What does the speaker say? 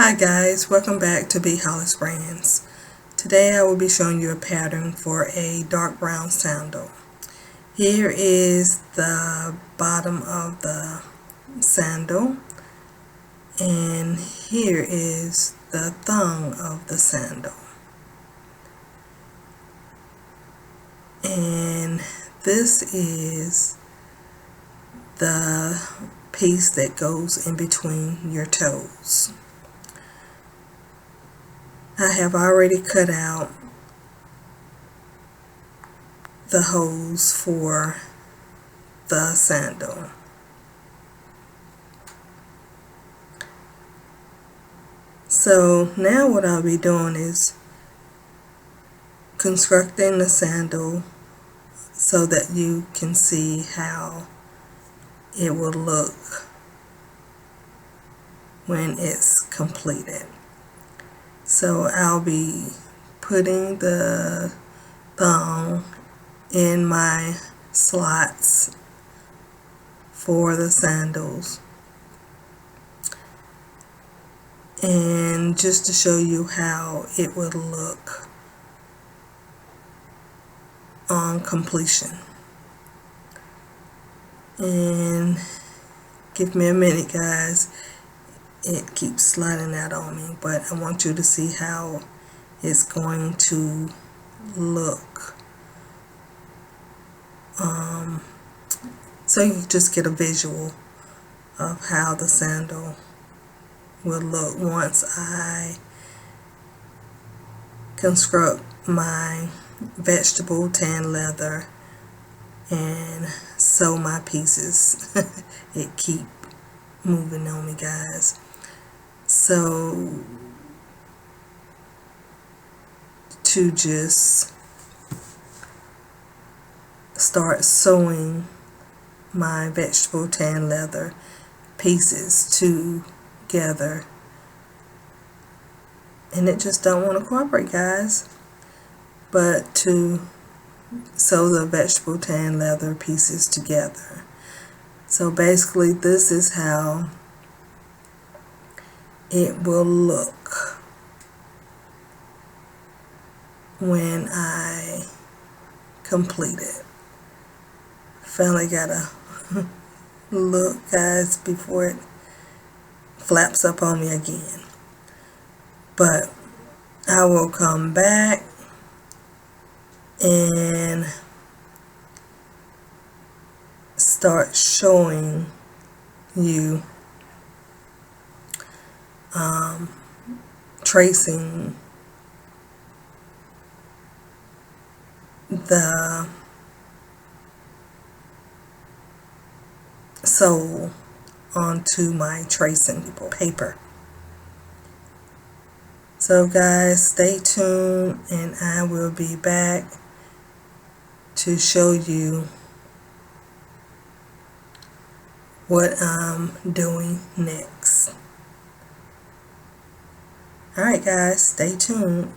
Hi guys, welcome back to B Hollis Brands. Today I will be showing you a pattern for a dark brown sandal. Here is the bottom of the sandal, and here is the thong of the sandal. And this is the piece that goes in between your toes. I have already cut out the holes for the sandal. So now what I'll be doing is constructing the sandal so that you can see how it will look when it's completed. So I'll be putting the thong in my slots for the sandals, and just to show you how it would look on completion. And give me a minute guys, it keeps sliding out on me, but I want you to see how it's going to look, so you just get a visual of how the sandal will look once I construct my vegetable tan leather and sew my pieces. It keep moving on me guys. So to just start sewing my vegetable tan leather pieces together, and it just don't want to cooperate guys, but to sew the vegetable tan leather pieces together. So basically this is how it will look when I complete it. Finally got a look guys before it flaps up on me again. But I will come back and start showing you tracing the sole onto my tracing paper. So guys, stay tuned and I will be back to show you what I'm doing next. Alright guys, stay tuned.